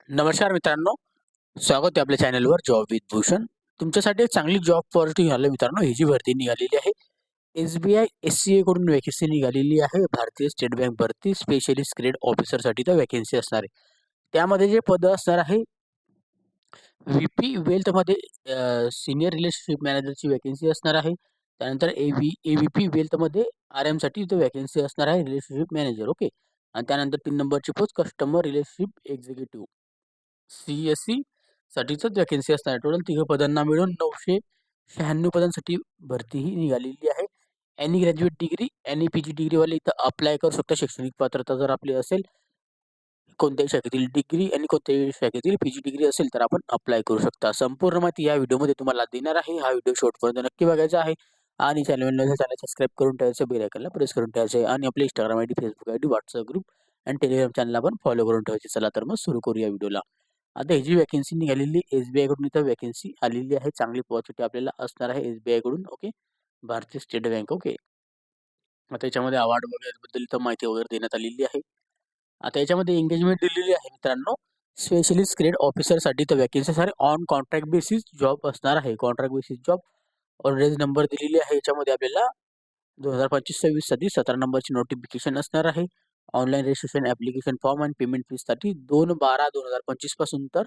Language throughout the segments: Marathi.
नमस्कार मित्रांनो, स्वागत आहे आपल्या चॅनलवर जॉब विथ भूषण. तुमच्यासाठी एक चांगली जॉब ऑपॉर्च्युनिटी निघाली मित्रांनो. ही जी भरती निघालेली आहे, SBI SCA कडून वॅकन्सी निघालेली आहे. भारतीय स्टेट बँक भरती स्पेशलिस्ट ग्रेड ऑफिसरसाठी तर वॅकन्सी असणार आहे. त्यामध्ये जे पद असणार आहे, VP वेल्थमध्ये सीनियर रिलेशनशिप मॅनेजरची वॅकन्सी असणार आहे. त्यानंतर AVP वेल्थमध्ये RM साठी इथं वॅकन्सी असणार आहे, रिलेशनशिप मॅनेजर. ओके. आणि त्यानंतर 3 नंबरची post customer relationship executive. CSC साठीच वॅकन्सी असणार आहे. टोटल 3 पदांना मिळून 996 पदांसाठी भरती ही निघालेली आहे. Any graduate degree, any PG डिग्रीवाले इथं अप्लाय करू शकता. शैक्षणिक पात्रता जर आपली असेल, कोणत्याही शाखेतील डिग्री आणि कोणत्याही शाखेतील PG डिग्री असेल तर आपण अप्लाय करू शकता. संपूर्ण माहिती या व्हिडिओमध्ये तुम्हाला देणार आहे. हा व्हिडिओ शेवटपर्यंत नक्की बघायचा आहे आणि चॅनल सबस्क्राईब करून ठेवायचं, बेल आयकॉनला प्रेस करून ठेवायचं आहे आणि आपले Instagram ID, Facebook ID, WhatsApp group आणि Telegram चॅनल आपण फॉलो करून ठेवायचे. चला तर मग सुरू करूया व्हिडिओला. आता ही जी वॅकन्सी निघालेली SBI कडून इथं वॅकन्सी आलेली आहे. चांगली ऑपॉर्च्युनिटी आपल्याला असणार आहे SBI कडून. ओके. भारतीय स्टेट बँक. ओके. आता याच्यामध्ये अवॉर्ड वगैरे बद्दल इथं माहिती वगैरे देण्यात आलेली आहे. आता याच्यामध्ये एंगेजमेंट दिलेली आहे मित्रांनो. स्पेशलिस्ट ग्रेड ऑफिसरसाठी तर वॅकन्सी असणार आहे. ऑन कॉन्ट्रॅक्ट बेसिस जॉब असणार आहे. Contract basis job. Already number दिलेली आहे. याच्यामध्ये आपल्याला 2025-26 साठी 17 नंबरची नोटिफिकेशन असणार आहे. ऑनलाईन रजिस्ट्रेशन ॲप्लिकेशन फॉर्म आणि पेमेंट फीसाठी 2/12/2025 पासून तर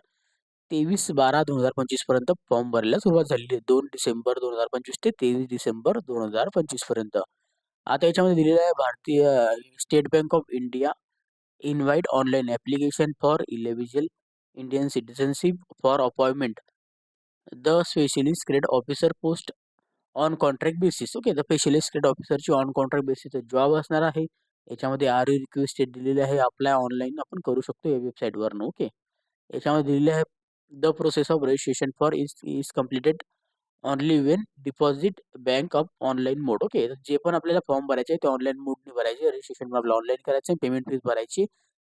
23/12/2025 पर्यंत फॉर्म भरायला सुरुवात झालेली आहे. 2 डिसेंबर 2025 ते 23 डिसेंबर 2025 पर्यंत. आता याच्यामध्ये दिलेलं आहे भारतीय State Bank of India invite online application for eligible Indian citizenship for appointment the specialist grade officer post on contract basis. Okay. The specialist grade ऑफिसरची ऑन कॉन्ट्रॅक्ट बेसिस जॉब असणार आहे. याच्यामध्ये आर रिक्वेस्ट दिलेली आहे. अप्लाय ऑनलाईन आपण करू शकतो या वेबसाईटवरनं. ओके. याच्यामध्ये दिलेले आहे the process of registration for is completed only Wien deposit bank of online mode. Okay. जे पण आपल्याला फॉर्म भरायचे आहे ते ऑनलाईन मोडने भरायचे. रजिस्ट्रेशन आपल्याला ऑनलाईन करायचं आहे, पेमेंट फीस भरायची,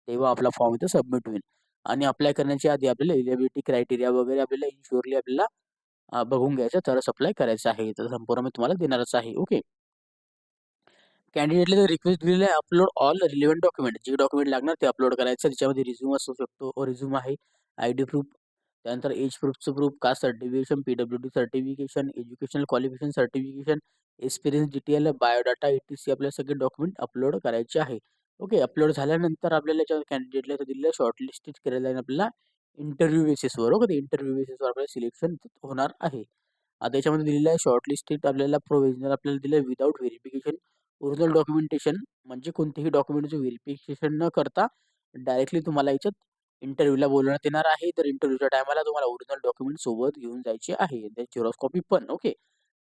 तेव्हा आपला फॉर्म इथं सबमिट होईल. आणि अप्लाय करण्याच्या आधी आपल्याला एलिजिबिलिटी क्रायटेरिया वगैरे आपल्याला इन्शुअरली आपल्याला बघून घ्यायचं, तरच अप्लाय करायचं आहे. तर संपूर्ण मी तुम्हाला देणारच आहे. ओके. कॅन्डिडेटला रिक्वेस्ट दिलेली आहे, अपलोड ऑल रिलेव्हंट डॉक्युमेंट. जे डॉक्युमेंट लागणार ते अपलोड करायचं. त्याच्यामध्ये रिझ्यूम असू शकतो, रिझ्यूम आहे, ID प्रूफ, त्यानंतर एज प्रूफचं proof, caste certification, PWD certification, educational qualification certification, experience detail, biodata, ETC आपले सगळे डॉक्युमेंट अपलोड करायचे आहे. ओके. अपलोड झाल्यानंतर आपल्याला याच्यावर कॅन्डिडेटला दिलेलं शॉर्टलिस्टेड केलं जाईल आपल्याला इंटरव्ह्यू बेसिसवर. ओके. इंटरव्ह्यू बेसिसवर आपल्याला सिलेक्शन होणार आहे. आता याच्यामध्ये दिलेलं आहे शॉर्टलिस्टेड आपल्याला प्रोव्हिजनल आपल्याला दिलं आहे विदाऊट व्हेरिफिकेशन ओरिजिनल डॉक्युमेंटेशन, म्हणजे कोणतेही डॉक्युमेंटचं व्हेरिफिकेशन न करता डायरेक्टली तुम्हाला याच्यात इंटरव्ह्यूला बोलवण्यात येणार आहे. तर इंटरव्ह्यूच्या टायमाला तुम्हाला ओरिजिनल डॉक्युमेंट सोबत घेऊन जायचे आहे. त्याची झेरॉक्स कॉपी पण. Okay.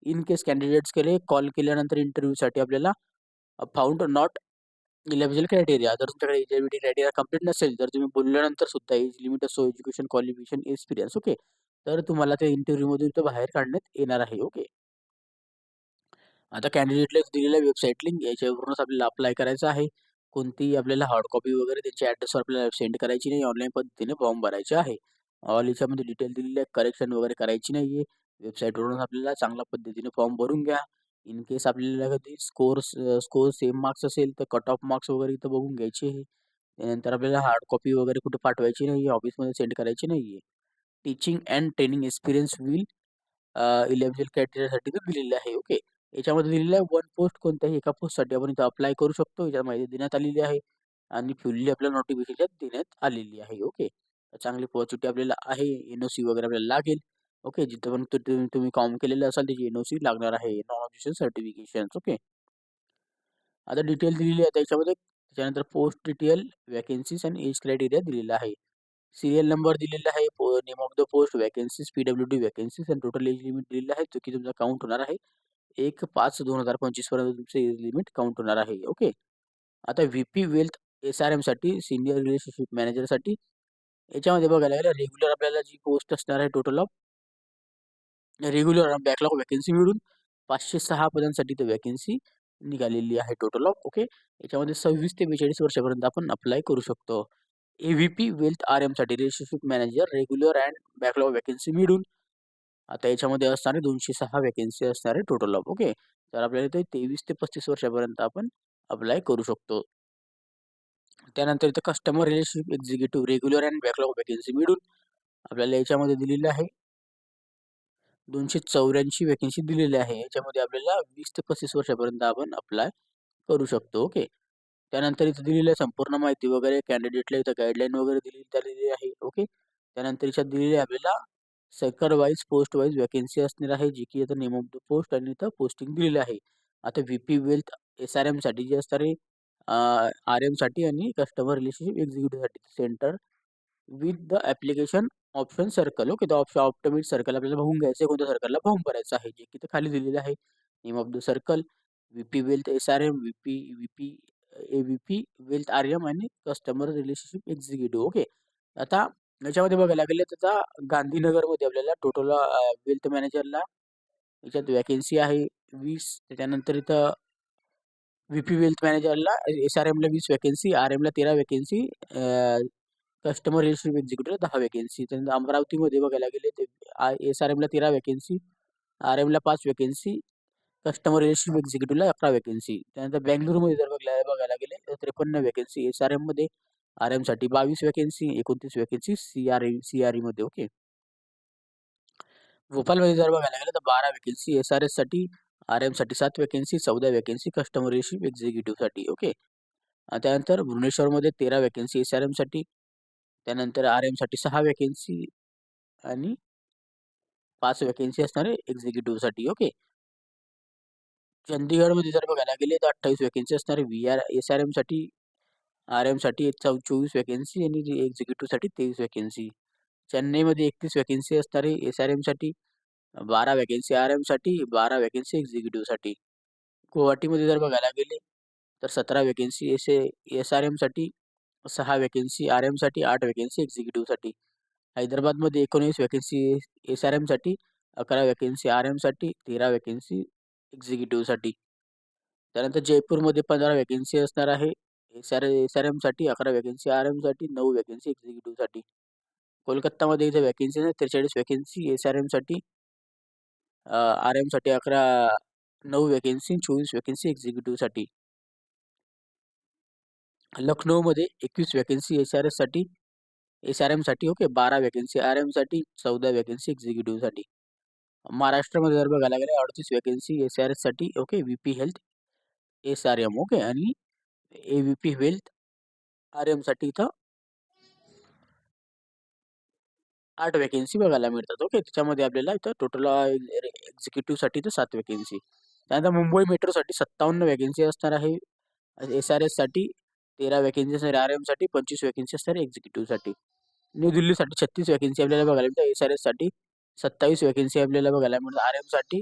In case candidates call केल्यानंतर इंटरव्ह्यूसाठी आपल्याला फाउंड नॉट इलिजिबल क्रायटेरिया, जर तुमच्याकडे इलिजिबिलिटी क्रायटेरिया कंप्लीट नसेल, जर तुम्ही बोलल्यानंतर सुद्धा एज लिमिट असो, एज्युकेशन क्वालिफिकेशन, एक्सपिरियन्स. ओके. तर तुम्हाला त्या इंटरव्ह्यूमधून तो बाहेर काढण्यात येणार आहे. ओके. आता कॅन्डिडेटला दिलेल्या वेबसाईट लिंक याच्यावरूनच आपल्याला अप्लाय करायचं आहे. कोणतीही आपल्याला हार्ड कॉपी वगैरे त्यांच्या ॲड्रेसवर आपल्याला सेंड करायची नाही. ऑनलाईन पद्धतीने फॉर्म भरायचे आहे. ऑल याच्यामध्ये डिटेल दिलेले आहे. करेक्शन वगैरे करायची नाही आहे. वेबसाईटवरून आपल्याला चांगल्या पद्धतीने फॉर्म भरून घ्या. इन केस आपल्याला कधी स्कोर सेम मार्क्स असेल तर कट ऑफ मार्क्स वगैरे इथं बघून घ्यायचे आहे. त्यानंतर आपल्याला हार्ड कॉपी वगैरे कुठे पाठवायची नाही आहे. ऑफिसमध्ये सेंड करायची नाही आहे. Teaching and training experience will eligible क्रायटेरियासाठी तर दिलेलं आहे. ओके. याच्यामध्ये दिलेलं आहे वन पोस्ट, कोणत्याही एका पोस्टसाठी आपण इथं अप्लाय करू शकतो. याच्यात माहिती देण्यात आलेली आहे आणि फुल्ली आपल्याला नोटिफिकेशन देण्यात आलेली आहे. ओके. चांगली ऑपॉर्च्युनिटी आपल्याला आहे. NOC वगैरे आपल्याला लागेल. ओके. जिथं पण तुम्ही काम केलेलं असाल त्याची NOC लागणार आहे. Non official certification. ओके. आता डिटेल दिलेली आहे त्याच्यामध्ये. त्याच्यानंतर पोस्ट डिटेल, वॅकन्सीज आणि एज क्रायटेरिया दिलेला आहे. सीरियल नंबर दिलेला आहे. Name of the post, vacancies, PWD vacancies आणि टोटल एज लिमिट दिलेलं आहे. जो की तुमचा काउंट होणार आहे 1/5/2025 पर्यंत तुमचं एज लिमिट काउंट होणार आहे. ओके. आता VP वेल्थ SRM साठी सीनियर रिलेशनशिप मॅनेजरसाठी याच्यामध्ये बघायला गेलं रेग्युलर आपल्याला जी पोस्ट असणार आहे total of regular backlog vacancy मिळून 506 पदांसाठी तर वॅकन्सी निघालेली आहे टोटल ऑफ. ओके. याच्यामध्ये 26 ते 42 वर्षापर्यंत आपण अप्लाय करू शकतो. AVP वेल्थ RM साठी relationship manager regular and backlog vacancy मिळून आता याच्यामध्ये असणारे 206 वॅकन्सी असणार आहे टोटल ऑफ. ओके. तर आपल्याला ते 23 ते 35 वर्षापर्यंत आपण अप्लाय करू शकतो. त्यानंतर इथं customer relationship executive regular and backlog vacancy मिळून आपल्याला याच्यामध्ये दिलेलं आहे 284 वॅकेन्सी दिलेली आहे. याच्यामध्ये आपल्याला 20 ते 35 वर्षापर्यंत आपण अप्लाय करू शकतो. ओके. त्यानंतर इथं दिलेलं आहे संपूर्ण माहिती वगैरे कॅन्डिडेटला इथं गाईडलाईन वगैरे दिलेली आहे. ओके. त्यानंतर याच्यात दिलेली आहे आपल्याला sector wise post wise vacancy असणार आहे, जी की इथं नेम ऑफ द पोस्ट आणि इथं पोस्टिंग दिलेलं आहे. आता व्हीपी वेल्थ SRM साठी जे असणार आहे RM साठी आणि कस्टमर रिलेशनशिप एक्झिक्युटिव्ह साठी centre with the application option circle. Okay. तर ऑप्टोमेट सर्कल आपल्याला बघून घ्यायचं आहे, कोणत्या सर्कलला फॉर्म भरायचा आहे, जे की इथं खाली दिलेलं आहे. Name of the circle, VP wealth SRM, AVP wealth RM आणि कस्टमर रिलेशनशिप एक्झिक्युटिव्ह. ओके. आता याच्यामध्ये बघायला गेलं तर आता गांधीनगरमध्ये आपल्याला टोटल वेल्थ मॅनेजरला याच्यात वॅकेन्सी आहे 20. त्याच्यानंतर इथं व्हीपी वेल्थ मॅनेजरला SRMला 20 वॅकेन्सी, RMला 13 vacancy, customer relationship executive 10 vacancy. त्यानंतर अमरावतीमध्ये बघायला गेले तर SRMला 13 वॅकेन्सी, RMला 5 वॅकेन्सी, कस्टमर रिलेशनशिप एक्झिक्युटिव्हला 11 वॅकेन्सी. त्यानंतर बँगलोरमध्ये जर बघायला गेले तर 53 वॅकेन्सी SRMमध्ये, RMसाठी 22 वॅकेन्सी, 29 वॅकेन्सी CREमध्ये. ओके. भोपाळमध्ये जर बघायला गेलं तर 12 वॅकेन्सी SRSसाठी, RMसाठी 7 वॅकेन्सी, 14 वॅकेन्सी कस्टमर रिलेशनशिप एक्झिक्युटिव्हसाठी. ओके. त्यानंतर भुवनेश्वरमध्ये 13 वॅकेन्सी SRMसाठी, त्यानंतर RMसाठी 6 वॅकेन्सी आणि 5 वॅकेन्सी असणार आहे एक्झिक्युटिव्हसाठी. ओके. चंदीगडमध्ये जर बघायला गेले तर 28 वॅकेन्सी असणार आहे SRMसाठी, RMसाठी 24 वॅकेन्सी आणि एक्झिक्युटिव्हसाठी 23 वॅकेन्सी. चेन्नईमध्ये 31 वॅकेन्सी असणार आहे SRMसाठी, 12 वॅकेन्सी RMसाठी, 12 वॅकेन्सी एक्झिक्युटिव्हसाठी. गुवाहाटीमध्ये जर बघायला गेले तर 17 वॅकेन्सी SRMसाठी, 6 वॅकेन्सी RMसाठी, 8 वॅकेन्सी एक्झिक्युटिव्हसाठी. हैदराबादमध्ये 19 वॅकेन्सी SRMसाठी, 11 वॅकेन्सी RMसाठी, 13 वॅकेन्सी एक्झिक्युटिव्हसाठी. त्यानंतर जयपूरमध्ये 15 वॅकेन्सी असणार आहे SRMसाठी, 11 वॅकेन्सी RMसाठी, 9 वॅकेन्सी एक्झिक्युटिव्हसाठी. कोलकातामध्ये इथे वॅकेन्सी आहे 43 वॅकेन्सी SRMसाठी, RMसाठी 9 वॅकेन्सी, 24 वॅकेन्सी एक्झिक्युटिव्हसाठी. लखनौमध्ये 21 वॅकेन्सी SRMसाठी. ओके. 12 वॅकेन्सी RMसाठी, 14 वॅकेन्सी एक्झिक्युटिव्हसाठी. महाराष्ट्रामध्ये जर बघायला गेले 38 वॅकेन्सी SRSसाठी. Okay. VP health SRM. Okay. आणि AVP वेल्थ RMसाठी इथं 8 वॅकेन्सी बघायला मिळतात. ओके. त्याच्यामध्ये आपल्याला इथं टोटल एक्झिक्युटिव्हसाठी इथं 7 वॅकेन्सी. त्यानंतर मुंबई मेट्रोसाठी 57 वॅकेन्सी असणार आहे SRSसाठी, 13 वॅकेन्सी असणार RMसाठी, 25 वॅकेन्सी असणार एक्झिक्युटिव्हसाठी. न्यू दिल्लीसाठी 36 वॅकेन्सी आपल्याला बघायला मिळतात SRSसाठी, 27 वॅकेन्सी आपल्याला बघायला मिळतात RMसाठी,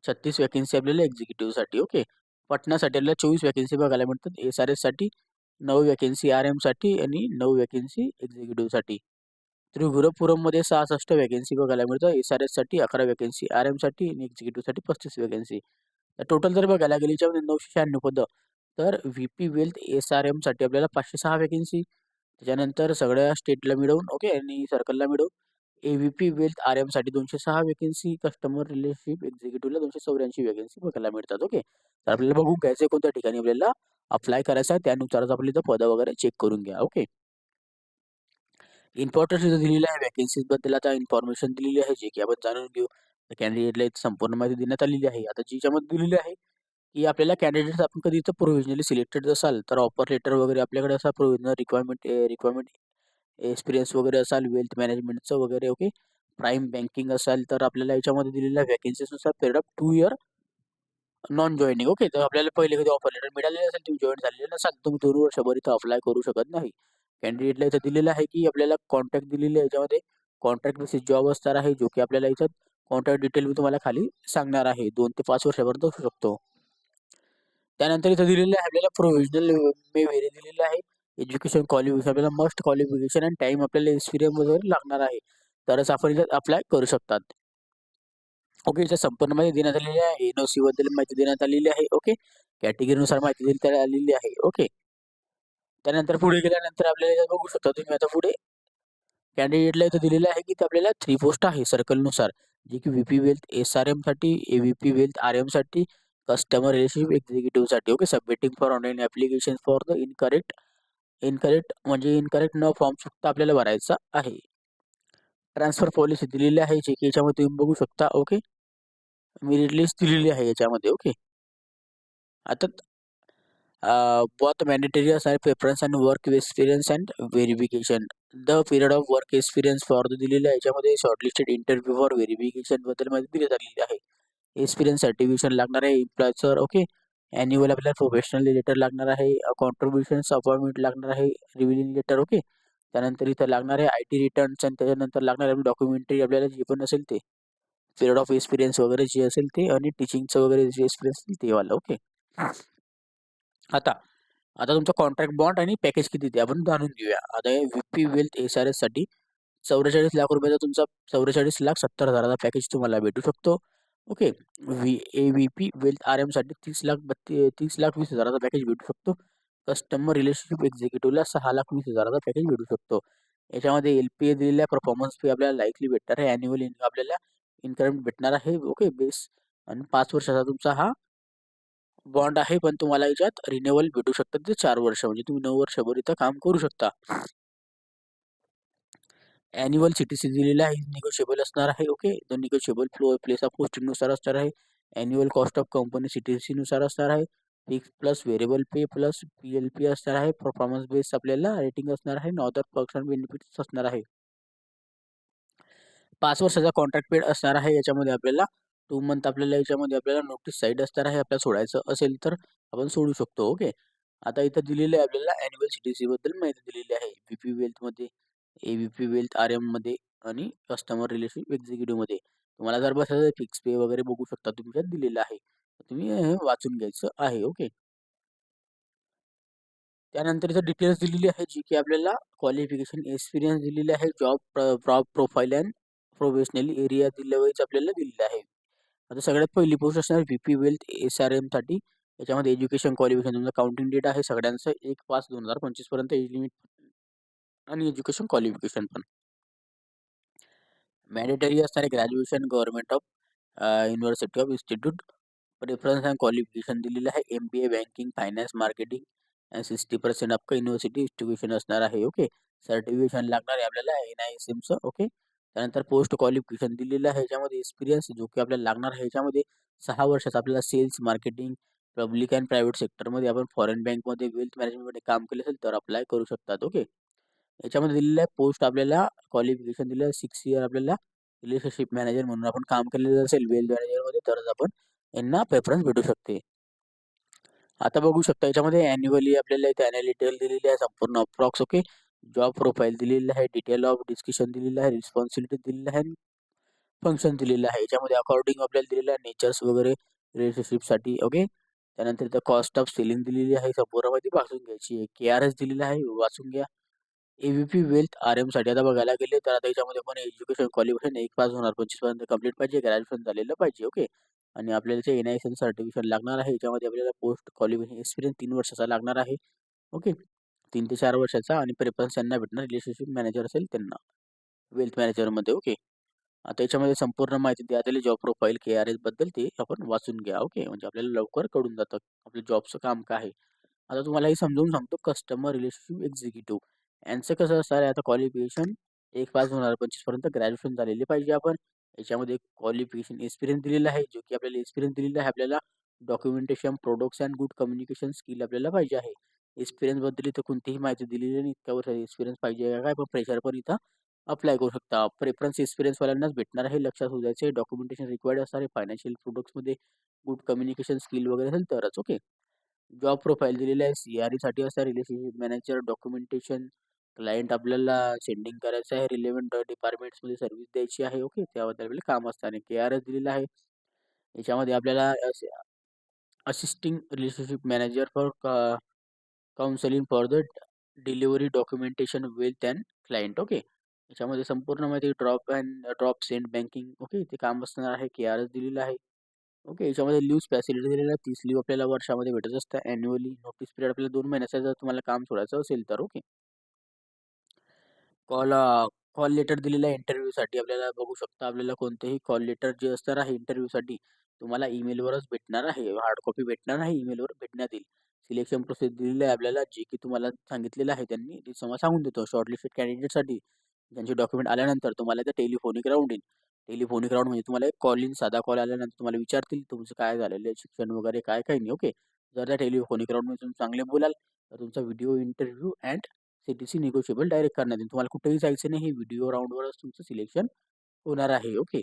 36 वॅकेन्सी आपल्याला एक्झिक्युटिव्हसाठी. ओके. पटनासाठी आपल्याला 24 वॅकेन्सी बघायला मिळतात SRSसाठी, 9 वॅकेन्सी RMसाठी आणि 9 वॅकेन्सी एक्झिक्युटिव्हसाठी. त्रिपुरापुरममध्ये 66 वॅकेन्सी बघायला मिळतात SRSसाठी, 11 वॅकेन्सी RMसाठी आणि एक्झिक्युटिव्हसाठी 35 वॅकेन्सी. टोटल जर बघायला गेली याच्यामध्ये 996 पदं. तर व्हीपी वेल्थ SRMसाठी आपल्याला 506 वॅकेन्सी, त्याच्यानंतर सगळ्या स्टेटला मिळवून ओके आणि सर्कलला मिळवून AVP वेल्थ RMसाठी 206 वॅकेन्सी, कस्टमर रिलेशनशिप एक्झिक्युटिव्हला 284 वॅकेन्सी बघायला मिळतात. ओके. तर आपल्याला बघून घ्यायचं कोणत्या ठिकाणी आपल्याला अप्लाय करायचं आहे, त्यानुसारच आपली इथं पदं वगैरे चेक करून घ्या. ओके. इम्पॉर्टन्स इथं दिलेलं आहे वॅकेन्सीजबद्दल आता इन्फॉर्मेशन दिलेली आहे, जे की आपण जाणून घेऊ. कॅन्डिडेटला इथं संपूर्ण माहिती देण्यात आलेली आहे. आता जिच्यामध्ये दिलेली आहे की आपल्याला कॅन्डिडेट्स आपण कधी इथं प्रोव्हिजनली सिलेक्टेड असाल तर ऑफर लेटर वगैरे आपल्याकडे असा प्रोव्हिजनल रिक्वायरमेंट एक्सपिरियन्स वगैरे असाल वेल्थ मॅनेजमेंटचं वगैरे. ओके. प्राईम बँकिंग असाल तर आपल्याला याच्यामध्ये दिलेल्या वॅकेन्सीजनुसार period of 2 year non joining. Okay. तर आपल्याला पहिले कधी ऑफर लेटर मिळालेलं असेल, तुम्ही जॉईन झालेले नसाल, तुम्ही 2 वर्षभर इथं अप्लाय करू शकत नाही. कॅन्डिडेटला इथं दिलेलं आहे की आपल्याला कॉन्ट्रॅक्ट दिलेली आहे, याच्यामध्ये कॉन्ट्रॅक्ट बेसिस जॉब असणार आहे, जो की आपल्याला इथं कॉन्ट्रॅक्ट डिटेल मी तुम्हाला खाली सांगणार आहे. 2 ते 5 वर्षापर्यंत असू शकतो. त्यानंतर इथं दिलेलं आहे आपल्याला प्रोव्हिजनल मे व्हेरी दिलेलं आहे. एज्युकेशन क्वालिफिकेशन आपल्याला मस्ट क्वालिफिकेशन आणि टाइम आपल्याला एक्सपिरियन्स वगैरे लागणार आहे, तरच आपण इथं अप्लाय करू शकतात. ओके. इथं संपूर्ण माहिती देण्यात आलेली आहे. NOC बद्दल माहिती देण्यात आलेली आहे. ओके. कॅटेगरीनुसार माहिती देण्यात आलेली आहे. ओके. त्यानंतर पुढे गेल्यानंतर आपल्याला इथं बघू शकता तुम्ही आता पुढे कॅन्डिडेटला इथं दिलेलं आहे की ते आपल्याला 3 पोस्ट आहे सर्कलनुसार, जे की व्हीपी वेल्थ SRMसाठी, AVP वेल्थ RMसाठी, कस्टमर रिलेशनशिप एक्झिक्युटिव्हसाठी. Okay. Submitting for online application for the incorrect incorrect म्हणजे इनकरेक्ट न फॉर्म फक्त आपल्याला भरायचा आहे. ट्रान्सफर पॉलिसी दिलेली आहे जे की याच्यामध्ये तुम्ही बघू शकता. ओके, मेरिट लिस्ट दिलेली आहे याच्यामध्ये. ओके, आता both mandatory are preference and work experience and verification. The period of work experience for the दिलेल्या याच्यामध्ये शॉर्टलिस्टेड इंटरव्ह्यू फॉर व्हेरिफिकेशन बद्दल मध्ये दिले झालेली आहे. एक्सपिरियन्स सर्टिफिकेशन लागणार आहे एम्प्लॉयचं. ओके, अॅन्युअल आपल्याला प्रोफेशनल लेटर लागणार आहे, कॉन्ट्रीब्युशन्स अपॉइंटमेंट लागणार आहे, रिव्हिलिंग लेटर. ओके, त्यानंतर इथं लागणार आहे IT रिटर्न्स आणि त्याच्यानंतर लागणार आहे डॉक्युमेंटरी आपल्याला जे पण असेल ते पिरियड ऑफ एक्सपिरियन्स वगैरे जे असेल ते आणि टीचिंगचं वगैरे जे एक्सपिरियन्स असेल ते वाला. ओके, आता आता तुमचा कॉन्ट्रॅक्ट बॉन्ड आणि पॅकेज किती ते आपण जाणून घेऊया. आता हे VP वेल्थ SRS साठी 44 लाख रुपयाचा तुमचा 44,70,000चा पॅकेज तुम्हाला भेटू शकतो. ओके, AVP वेल्थ RM साठी 30,20,000चा पॅकेज भेटू शकतो. कस्टमर रिलेशनशिप एक्झिक्युटिव्हला 6,20,000चा पॅकेज भेटू शकतो. याच्यामध्ये LPA दिलेल्या परफॉर्मन्स फी आपल्याला लाईकली भेटणार आहे. अॅन्युअल इन्कम आपल्याला इन्क्रीमेंट भेटणार आहे. ओके, बेस आणि 5 वर्षाचा तुमचा हा बॉन्ड आहे, पण तुम्हाला याच्यात रिन्युअल भेटू शकतात ते 4 वर्ष, म्हणजे तुम्ही 9 वर्षभर इथं काम करू शकता. अॅन्युअल CTC दिलेला आहे, निगोशिएबल असणार आहे. Okay, the negotiable place of posting नुसार असणार आहे. Annual cost of company CTC नुसार असणार आहे. फिक्स प्लस व्हेरिएबल पे प्लस PLP असणार आहे. परफॉर्मन्स बेस आपल्याला रेटिंग असणार आहे. अदर पर्क्स अँड बेनिफिट्स असणार आहे. 5 वर्षाचा कॉन्ट्रॅक्ट पिरियड असणार आहे. याच्यामध्ये आपल्याला 2 मंथ आपल्याला याच्यामध्ये आपल्याला नोटीस साईड असणार आहे. आपल्याला सोडायचं असेल तर आपण सोडू शकतो. ओके, आता इथं दिलेलं आहे आपल्याला अॅन्युअल CTC बद्दल माहिती दिलेली आहे. VP वेल्थमध्ये, AVP वेल्थ RM मध्ये आणि कस्टमर रिलेशनशिप एक्झिक्युटिव्ह मध्ये. तुम्हाला जर बसायचं फिक्स पे वगैरे बघू शकता तुमच्यात दिलेलं आहे. तुम्ही हे वाचून घ्यायचं आहे. ओके, त्यानंतर इथं डिटेल्स दिलेली आहे जी की आपल्याला क्वालिफिकेशन एक्सपिरियन्स दिलेली आहे. Job profile and professionally area दिल्यावरच आपल्याला दिलेलं आहे. आता सगळ्यात पहिली पोस्ट असणार VP वेल्थ SRM साठी. याच्यामध्ये एज्युकेशन क्वालिफिकेशन तुमचं काउंटिंग डेट आहे सगळ्यांचं 1/5/2025 पर्यंत एज लिमिट आणि एज्युकेशन क्वालिफिकेशन पण मॅन्डेटरी असणार आहे. Graduation government of university of institute. Preference and qualification दिलेलं आहे. MBA banking finance marketing and 60% आपलं युनिव्हर्सिटी इन्स्टिट्यूशन असणार आहे. ओके, सर्टिफिकेशन लागणार आहे आपल्याला NISMचं. ओके, त्यानंतर पोस्ट क्वालिफिकेशन दिलेलं आहे. ह्याच्यामध्ये एक्सपिरियन्स जो की आपल्याला लागणार आहे. ह्याच्यामध्ये 6 वर्षाचा आपल्याला sales marketing public and private सेक्टरमध्ये आपण फॉरेन बँकमध्ये वेल्थ मॅनेजमेंटमध्ये काम केलं असेल तर अप्लाय करू शकतात. ओके, याच्यामध्ये दिलेलं आहे पोस्ट आपल्याला क्वालिफिकेशन दिलं आहे 6 इयर आपल्याला रिलेशनशिप मॅनेजर म्हणून आपण काम केलेलं असेल वेल्थ मॅनेजरमध्ये तरच आपण यांना प्रेफरन्स भेटू शकते. आता बघू शकता याच्यामध्ये अॅन्युअली आपल्याला इथे डिटेल दिलेली आहे संपूर्ण अप्रॉक्स. ओके, जॉब प्रोफाईल दिलेली आहे, डिटेल ऑफ डिस्कशन दिलेलं आहे, रिस्पॉन्सिबिलिटी दिलेली आहे, फंक्शन दिलेलं आहे. याच्यामध्ये अकॉर्डिंग आपल्याला दिलेलं आहे नेचर्स वगैरे रिलेशनशिपसाठी. ओके, त्यानंतर इथं कॉस्ट ऑफ सेलिंग दिलेली आहे, संपूर्ण माहिती वाचून घ्यायची आहे. KRS दिलेलं आहे, वाचून घ्या. AVP वेल्थ RM साठी आता बघायला गेले तर आता याच्यामध्ये पण एज्युकेशन क्वालिफिकेशन 1/5/2025 पर्यंत कंप्लीट पाहिजे, ग्रॅज्युएशन झालेलं पाहिजे. ओके, आणि आपल्याला ते NISM सर्टिफिकेशन लागणार आहे. याच्यामध्ये आपल्याला पोस्ट क्वालिफिकेशन एक्सपिरियन्स 3 वर्षाचा लागणार आहे. ओके, 3 ते 4 वर्षाचा आणि प्रेफरन्स यांना भेटणार रिलेशनशिप मॅनेजर असेल त्यांना वेल्थ मॅनेजरमध्ये. ओके, आता याच्यामध्ये संपूर्ण माहिती द्यायला आली जॉब प्रोफाईल KRS बद्दल ते आपण वाचून घ्या. ओके, म्हणजे आपल्याला लवकर कळून जातं आपल्या जॉबचं काम काय आहे. आता तुम्हाला हे समजावून सांगतो कस्टमर रिलेशनशिप एक्झिक्युटिव्ह यांचं कसं असणार आहे. आता क्वालिफिकेशन 1/5/2025 पर्यंत ग्रॅज्युएशन झालेले पाहिजे आपण. याच्यामध्ये क्वालिफिकेशन एक्सपिरियन्स दिलेला आहे जो की आपल्याला एक्सपिरियन्स दिलेला आहे. आपल्याला documentation products and good communication skill आपल्याला पाहिजे आहे. एक्सपिरियन्स बद्दल इथं कोणतीही माहिती दिलेली नाही. इतक्या वर्ष एक्सपिरियन्स पाहिजे का काय, पण प्रेशर पण इथं अप्लाय करू शकता. प्रेफरन्स एक्सपिरियन्सवाल्यांनाच भेटणार आहे, लक्षात होऊ द्यायचे. डॉक्युमेंटेशन रिक्वायर्ड असणार आहे फायनान्शियल प्रोडक्ट्समध्ये गुड कम्युनिकेशन स्किल वगैरे असेल तरच. ओके, जॉब प्रोफाईल दिलेली आहे. CRE साठी असणार रिलेशनशिप मॅनेजर डॉक्युमेंटेशन क्लायंट आपल्याला सेंडिंग करायचं आहे. रिलेव्हंट डिपार्टमेंट्समध्ये सर्व्हिस द्यायची आहे. ओके, त्याबद्दल आपल्याला काम असतं आणि KRS दिलेला आहे. याच्यामध्ये आपल्याला assisting relationship manager for counselling for the delivery documentation wealth and client. Okay, याच्यामध्ये संपूर्ण माहिती ड्रॉप सेंड बँकिंग. ओके, ते काम असणार आहे. KRS दिलेला आहे. ओके, याच्यामध्ये लिव्ह फॅसिलिटी दिलेला आहे. 30 लिव्ह आपल्याला वर्षामध्ये भेटत असतं अॅन्युअली. नोटीस पिरियड आपल्याला 2 महिन्याचा जर तुम्हाला काम सोडायचं असेल तर. ओके, कॉल कॉल लेटर दिलेला आहे इंटरव्ह्यूसाठी. आपल्याला बघू शकता आपल्याला कोणतेही कॉल लेटर जे असणार आहे इंटरव्ह्यूसाठी तुम्हाला ईमेलवरच भेटणार आहे. हार्ड कॉपी भेटणार नाही, ईमेलवर भेटण्यात येईल. सिलेक्शन प्रोसेस दिलेली आहे आपल्याला, जे की तुम्हाला सांगितलेलं आहे त्यांनी, ते तुम्हाला सांगून देतो. शॉर्टलिस्टेड कॅन्डिडेटसाठी त्यांचे डॉक्युमेंट आल्यानंतर तुम्हाला ते टेलिफोनिक राउंड येईल. टेलिफोनिक राउंड म्हणजे तुम्हाला एक कॉल इन, साधा कॉल आल्यानंतर तुम्हाला विचारतील तुमचं काय झालेलं आहे, शिक्षण वगैरे काय काही नाही. ओके. जर त्या टेलिफोनिक राउंडमध्ये तुम्ही चांगले बोलाल तर तुमचा video interview and CTC negotiable direct करण्यात येईल. तुम्हाला कुठेही जायचं नाही. हे व्हिडिओ राउंडवरच तुमचं सिलेक्शन होणार आहे. ओके.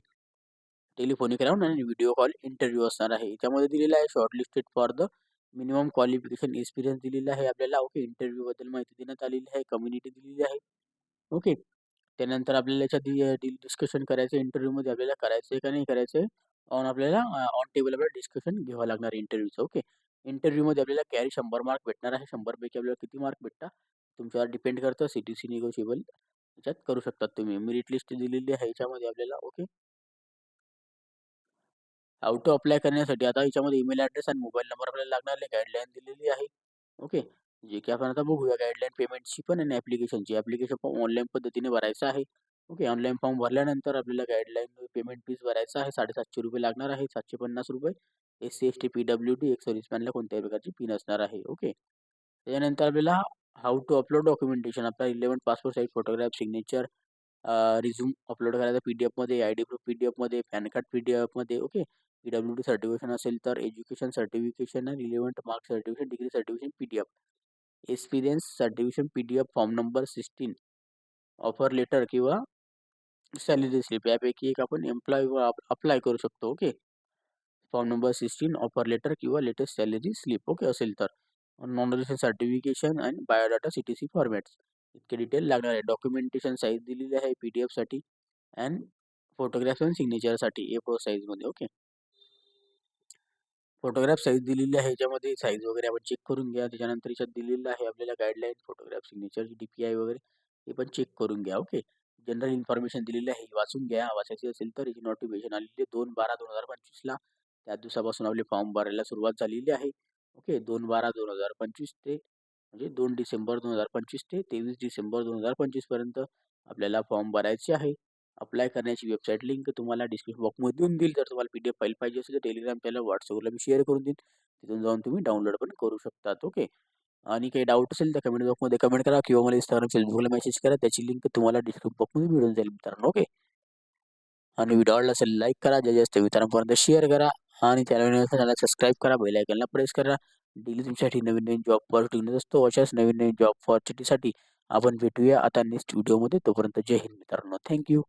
टेलिफोनिक राउंड आणि व्हिडिओ कॉल इंटरव्ह्यू असणार आहे. याच्यामध्ये दिलेलं आहे shortlisted for the minimum qualification experience दिलेला आहे आपल्याला. ओके. इंटरव्ह्यू बद्दल माहिती देण्यात आलेली आहे. कम्युनिटी दिलेली आहे. ओके. त्यानंतर आपल्याला याच्यात डिस्कशन करायचं इंटरव्ह्यूमध्ये आपल्याला करायचं आहे का नाही करायचं आहे. आपल्याला ऑन टेबल आपल्याला डिस्कशन घ्यावं लागणार आहे इंटरव्ह्यूचं. ओके. इंटरव्ह्यूमध्ये आपल्याला कॅरी 100 मार्क भेटणार आहे. 100 पैकी आपल्याला किती मार्क भेटतात तुमच्यावर डिपेंड करतं. CTC निगोशिएबल याच्यात करू शकतात तुम्ही. मेरिट लिस्ट दिलेली आहे याच्यामध्ये आपल्याला. ओके. हाऊ टू अप्लाय करण्यासाठी आता याच्यामध्ये ईमेल ॲड्रेस आणि मोबाईल नंबर आपल्याला लागणार आहे. गाईडलाईन दिलेली आहे. ओके. जे की आपण आता बघूया गाईडलाईन पेमेंटची पण आणि ॲप्लिकेशनची. ॲप्लिकेशन फॉर्म ऑनलाईन पद्धतीने भरायचा आहे. ओके. ऑनलाईन फॉर्म भरल्यानंतर आपल्याला गाईडलाईन पेमेंट फीस भरायचा आहे. ₹750 लागणार आहे. ₹750 SC, ST, PWD, एक सर्व्हिसमॅनला कोणत्याही प्रकारची फी नसणार आहे. ओके. त्याच्यानंतर आपल्याला हाऊ टू अपलोड डॉक्युमेंटेशन आपला relevant passport size photograph, signature, resume upload करायचा PDF-मध्ये, आयडी प्रूफ PDF-मध्ये, पॅन कार्ड PDF-मध्ये. ओके. PWD सर्टिफिकेशन असेल तर एज्युकेशन सर्टिफिकेशन आणि relevant mark certification, degree certification PDF, experience certification PDF, form number 16, offer letter किंवा सॅलरी स्लिप यापैकी एक आपण अप्लाय करू शकतो. Okay. Form number 16, offer letter किंवा लेटेस्ट सॅलरी स्लिप ओके असेल तर. नॉन सर्टिफिकेशन आणि बायोडाटा CTC फॉर्मॅट्स इतके डिटेल लागणार आहे. डॉक्युमेंटेशन साईज दिलेली आहे PDF-साठी अँड फोटोग्राफ्स आणि सिग्नेचरसाठी A4 साईजमध्ये. ओके. फोटोग्राफ साईज दिलेली आहे याच्यामध्ये साईज वगैरे आपण चेक करून घ्या. त्याच्यानंतर याच्यात दिलेलं आहे आपल्याला गाईडलाईन, फोटोग्राफ, सिग्नेचर, DPI वगैरे हे पण चेक करून घ्या. ओके. जनरल इन्फॉर्मेशन दिलेली आहे वाचून घ्या. वाचायची असेल तर याची नोटिफिकेशन आलेली आहे 2/12/2025ला. त्या दिवसापासून आपले फॉर्म भरायला सुरुवात झालेली आहे. ओके. 2/12/2025 ते म्हणजे 2 डिसेंबर 2025 ते 23 डिसेंबर 2025 पर्यंत आपल्याला फॉर्म भरायचे आहे. अप्लाय करण्याची वेबसाईट लिंक तुम्हाला डिस्क्रिप्शन बॉक्समध्ये देऊन देईल. जर तुम्हाला PDF फाईल पाहिजे असेल तर टेलिग्राम चॅनल, WhatsAppला मी शेअर करून देईन. तिथून जाऊन तुम्ही डाउनलोड पण करू शकतात. ओके. आणि काही डाऊट असेल तर कमेंट बॉक्समध्ये कमेंट करा किंवा मला Instagram, Facebookला मेसेज करा. त्याची लिंक तुम्हाला डिस्क्रिप्शन बॉक्समध्ये मिळून जाईल मित्रांनो. ओके. आणि व्हिडिओ आवडला असेल लाईक करा, जास्तीत जास्त मित्रांपर्यंत शेअर करा आणि चॅनलला सबस्क्राईब करा, बेल आयकॉनला प्रेस करा. डेली तुमच्यासाठी नवीन नवीन जॉब ऑपॉर्च्युनिटीज असतो. अशाच नवीन नवीन जॉब ऑपॉर्च्युनिटीसाठी आपण भेटूया आता नेक्स्ट व्हिडिओमध्ये. तोपर्यंत जय हिंद मित्रांनो. थँक्यू.